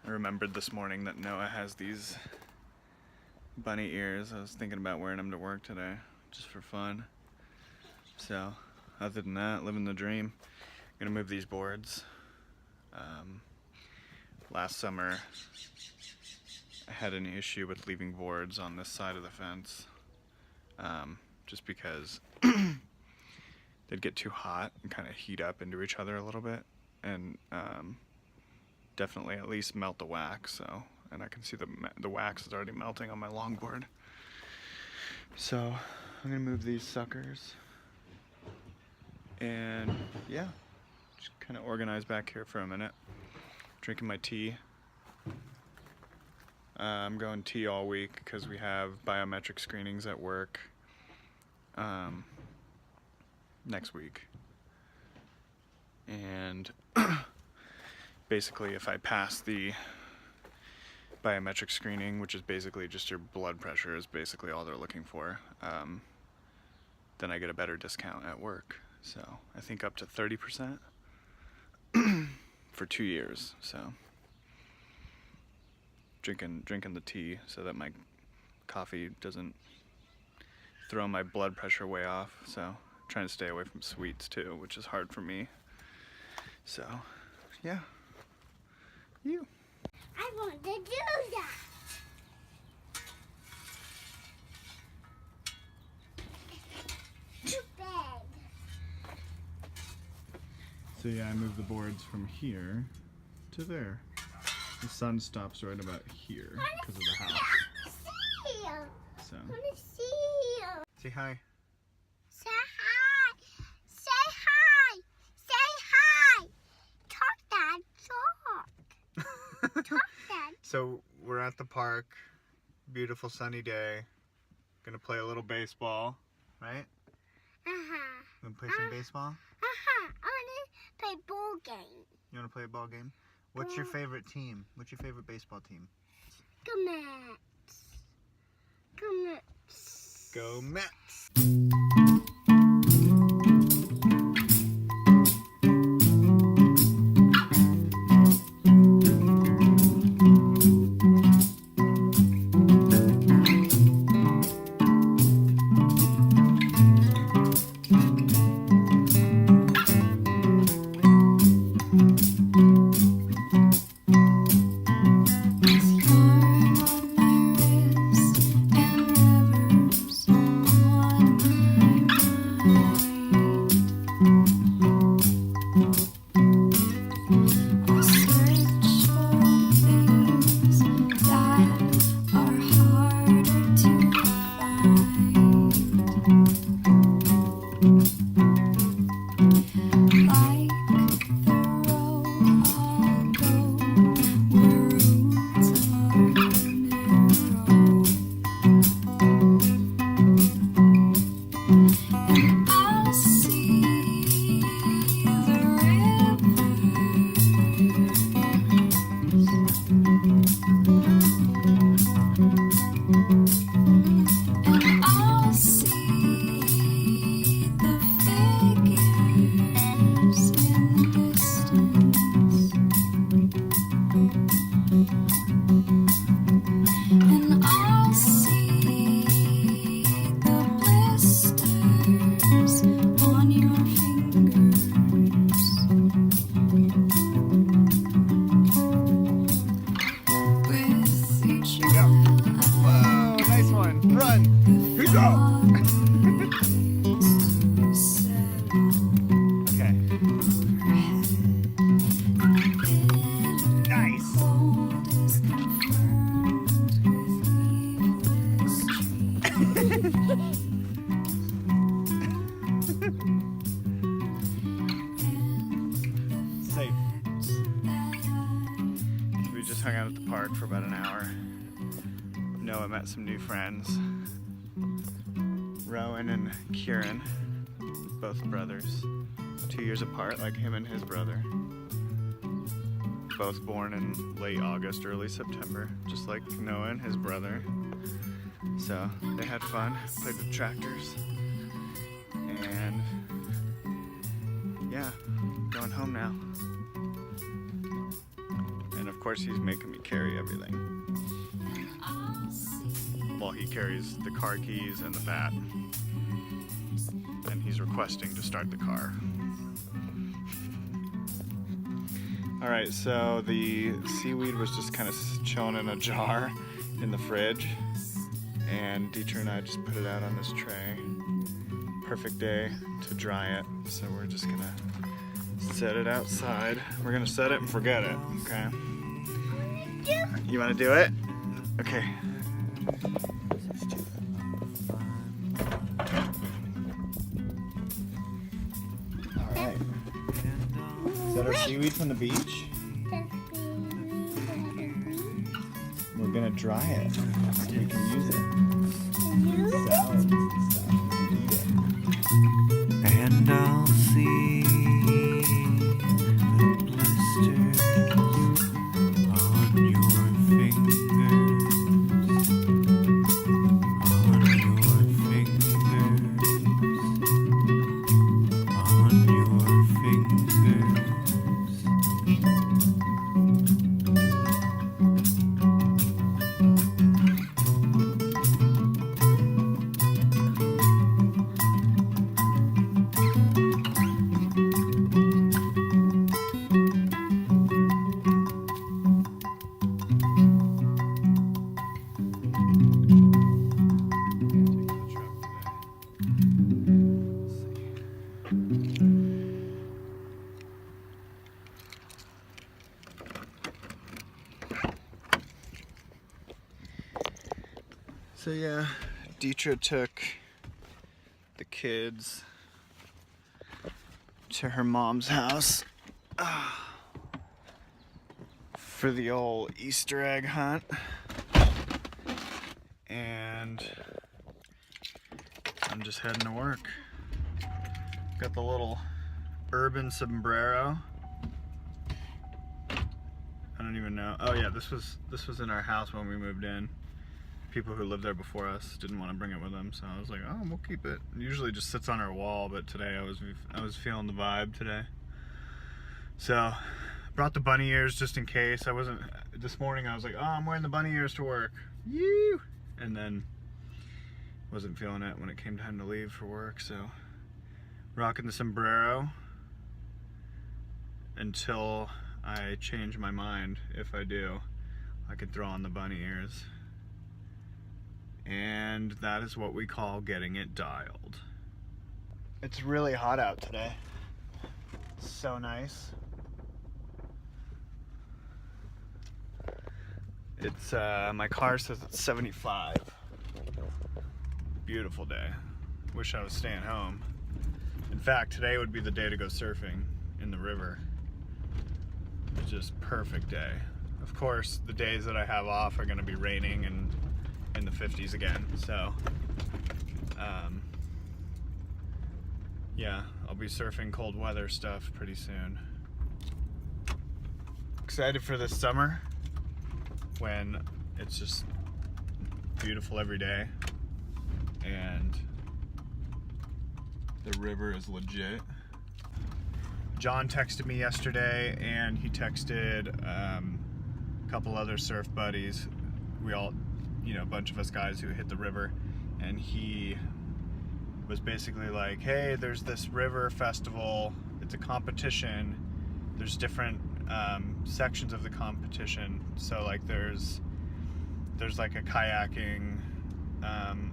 I remembered this morning that Noah has these bunny ears. I was thinking about wearing them to work today, just for fun. So, other than that, living the dream. I'm gonna move these boards. Last summer, I had an issue with leaving boards on this side of the fence, just because they'd get too hot and kind of heat up into each other a little bit, and definitely at least melt the wax. So, and I can see the wax is already melting on my longboard. So I'm gonna move these suckers, and yeah, just kind of organize back here for a minute. Drinking my tea. I'm going tea all week because we have biometric screenings at work next week, and basically if I pass the biometric screening, which is basically just your blood pressure is basically all they're looking for, then I get a better discount at work. So I think up to 30% for 2 years. So drinking the tea so that my coffee doesn't throw my blood pressure way off. So trying to stay away from sweets too, which is hard for me. So yeah, I want to do that. Too big. So yeah, I moved the boards from here to there. The sun stops right about here because of the house. See you. So I want to see you. say hi. Say hi. Say hi. Say hi. Talk, Dad. Talk. Talk, Dad. So we're at the park, beautiful sunny day. Gonna play a little baseball, right? Uh-huh. Wanna play some baseball? Uh-huh. I want to play ball game. You wanna play a ball game? What's your favorite team? What's your favorite baseball team? Go Mets. Go Mets. Go Mets! Safe. We just hung out at the park for about an hour. Noah met some new friends. Rowan and Kieran, both brothers, 2 years apart, like him and his brother. Both born in late August, early September, just like Noah and his brother. So they had fun, played with tractors, and yeah, going home now. And of course course, he's making me carry everything. While he carries the car keys and the bat. And he's requesting to start the car. Alright, so the seaweed was just kind of chilling in a jar in the fridge. And Dietrich and I just put it out on this tray. Perfect day to dry it. So we're just gonna set it outside. We're gonna set it and forget it, okay? You wanna do it? Okay. Alright. Is that our seaweed from the beach? We're gonna dry it so we can use it. Salads and stuff. Eat it. And I'll see the blisters on your fingers, on your fingers, on your fingers. So yeah, Dietrich took the kids to her mom's house for the old Easter egg hunt. And I'm just heading to work. Got the little urban sombrero. I don't even know. Oh yeah, this was in our house when we moved in. People who lived there before us didn't want to bring it with them, so I was like, oh, we'll keep it. It usually just sits on our wall, but today I was feeling the vibe today. So brought the bunny ears just in case. This morning I was like, oh, I'm wearing the bunny ears to work. Yee! And then wasn't feeling it when it came time to leave for work, so rocking the sombrero until I change my mind. If I do, I could throw on the bunny ears. And that is what we call getting it dialed. It's really hot out today. It's so nice. It's my car says it's 75. Beautiful day. Wish I was staying home. In fact, today would be the day to go surfing in the river. It's just perfect day. Of course, the days that I have off are going to be raining and in the 50s again, so yeah, I'll be surfing cold weather stuff pretty soon. Excited for this summer when it's just beautiful every day and the river is legit. John texted me yesterday and he texted a couple other surf buddies. We all, a bunch of us guys who hit the river, and he was basically like, hey, there's this river festival, it's a competition, there's different sections of the competition, so like there's like a kayaking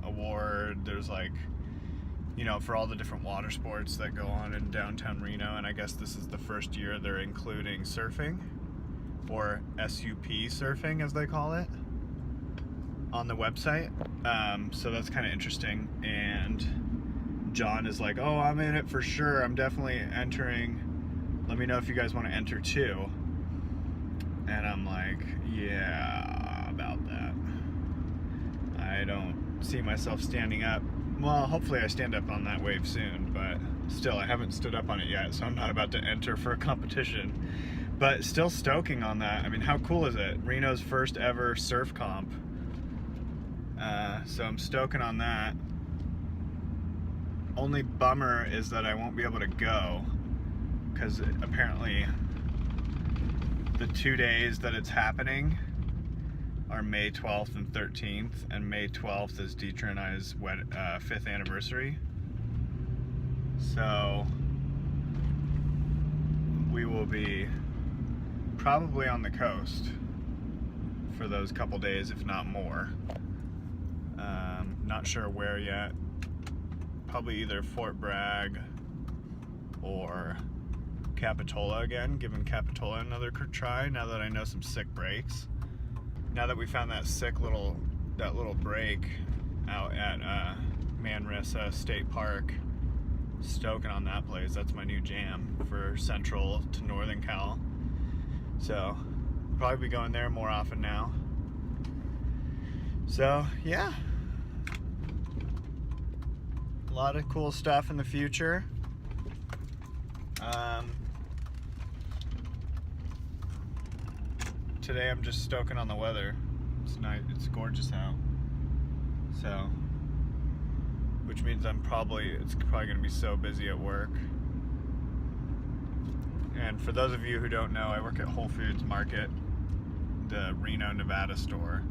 award, there's like, for all the different water sports that go on in downtown Reno, and I guess this is the first year they're including surfing, or SUP surfing as they call it, on the website. So that's kind of interesting. And John is like, oh, I'm in it for sure. I'm definitely entering. Let me know if you guys want to enter too. And I'm like, yeah, about that. I don't see myself standing up. Well, hopefully I stand up on that wave soon, but still, I haven't stood up on it yet, so I'm not about to enter for a competition. But still stoking on that. I mean, how cool is it? Reno's first ever surf comp. So I'm stoking on that. Only bummer is that I won't be able to go, because apparently the 2 days that it's happening are May 12th and 13th, and May 12th is Dietra and I's 5th anniversary. So we will be probably on the coast for those couple days, if not more. Not sure where yet. Probably either Fort Bragg or Capitola again, giving Capitola another try now that I know some sick breaks. Now that we found that little break out at Manresa State Park, stoking on that place. That's my new jam for Central to Northern Cal. So probably be going there more often now. So yeah, a lot of cool stuff in the future. Today I'm just stoking on the weather. It's nice, it's gorgeous out. So, which means it's probably gonna be so busy at work. And for those of you who don't know, I work at Whole Foods Market, the Reno, Nevada store.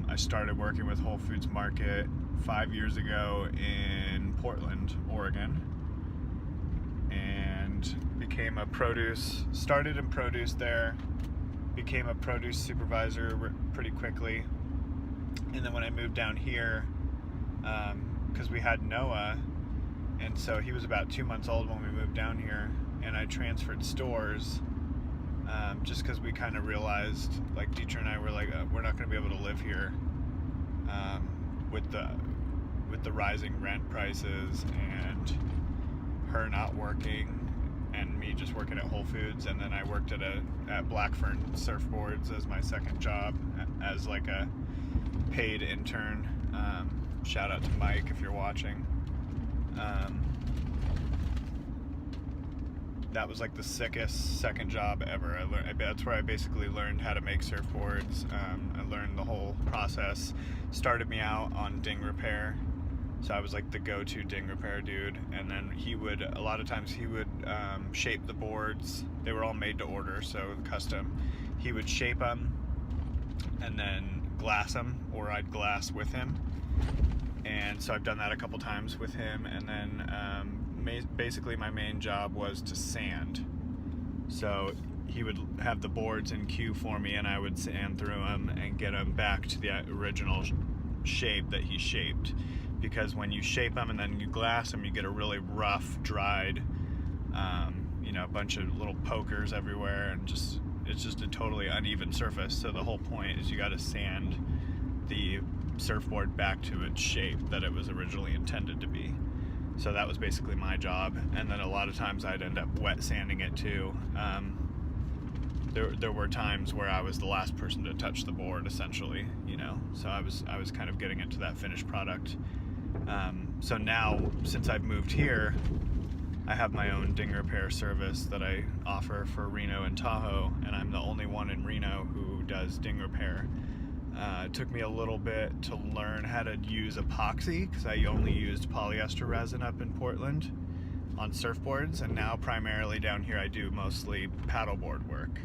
I started working with Whole Foods Market 5 years ago in Portland, Oregon, and started in produce there, became a produce supervisor pretty quickly. And then when I moved down here, because we had Noah, and so he was about 2 months old when we moved down here, and I transferred stores, just because we kind of realized, like Dietra and I were like, we're not going to be able to live here with the rising rent prices and her not working and me just working at Whole Foods. And then I worked at Blackfern Surfboards as my second job as like a paid intern. Shout out to Mike if you're watching. That was like the sickest second job ever. That's where I basically learned how to make surfboards. I learned the whole process. Started me out on ding repair. So I was like the go-to ding repair dude. And then a lot of times he would shape the boards. They were all made to order, so custom. He would shape them and then glass them, or I'd glass with him. And so I've done that a couple times with him. And then basically my main job was to sand. So he would have the boards in queue for me, and I would sand through them and get them back to the original shape that he shaped. Because when you shape them and then you glass them, you get a really rough, dried, a bunch of little pokers everywhere, and it's just a totally uneven surface. So the whole point is you got to sand the surfboard back to its shape that it was originally intended to be. So that was basically my job. And then a lot of times I'd end up wet sanding it too. There were times where I was the last person to touch the board, essentially, so I was kind of getting into that finished product. So now, since I've moved here, I have my own ding repair service that I offer for Reno and Tahoe, and I'm the only one in Reno who does ding repair. It took me a little bit to learn how to use epoxy, because I only used polyester resin up in Portland on surfboards, and now primarily down here I do mostly paddleboard work.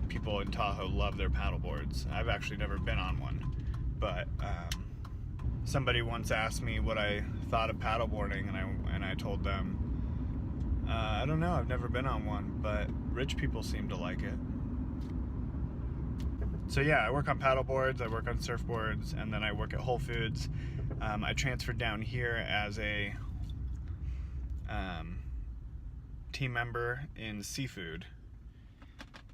People in Tahoe love their paddleboards. I've actually never been on one, but somebody once asked me what I thought of paddleboarding, and I told them, I don't know, I've never been on one, but rich people seem to like it. So yeah, I work on paddleboards, I work on surfboards, and then I work at Whole Foods. I transferred down here as a team member in seafood,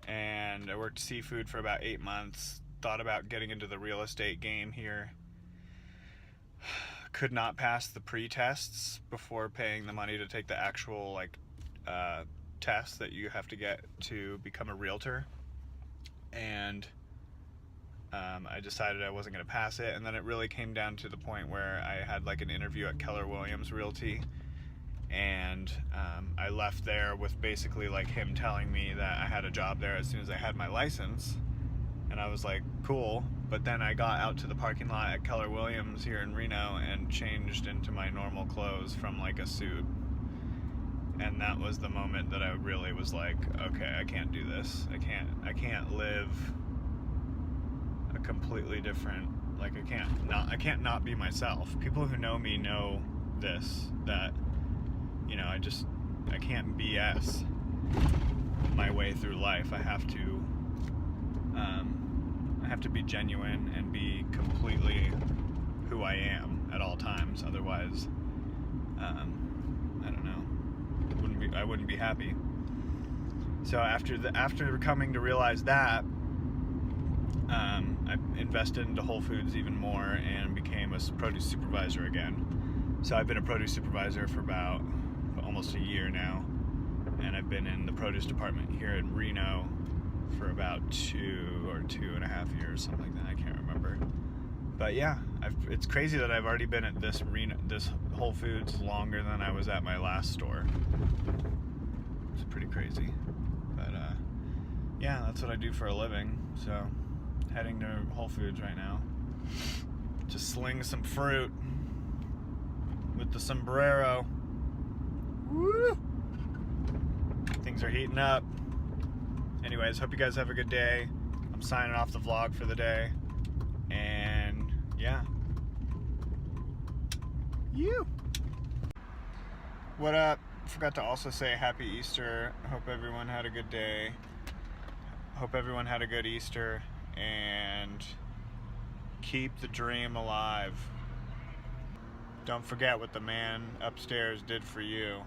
and I worked seafood for about 8 months. Thought about getting into the real estate game here. Could not pass the pre-tests before paying the money to take the actual test that you have to get to become a realtor, and I decided I wasn't going to pass it. And then it really came down to the point where I had like an interview at Keller Williams Realty, and I left there with basically like him telling me that I had a job there as soon as I had my license, and I was like, cool. But then I got out to the parking lot at Keller Williams here in Reno and changed into my normal clothes from like a suit, And that was the moment that I really was like, okay, I can't do this. I can't live a completely different, like I can't not be myself. People who know me know this, that, you know, I can't BS my way through life. I have to be genuine and be completely who I am at all times. Otherwise, I don't know, I wouldn't be happy. So after coming to realize that, I invested into Whole Foods even more and became a produce supervisor again. So I've been a produce supervisor for about almost a year now, and I've been in the produce department here in Reno for about 2 or 2.5 years, something like that. I can't remember. But yeah, it's crazy that I've already been at this Whole Foods longer than I was at my last store. It's pretty crazy. But yeah, that's what I do for a living. So heading to Whole Foods right now. Just sling some fruit with the sombrero. Woo! Things are heating up. Anyways, hope you guys have a good day. I'm signing off the vlog for the day. And yeah. What up? Forgot to also say happy Easter. Hope everyone had a good day. Hope everyone had a good Easter. And keep the dream alive. Don't forget what the man upstairs did for you.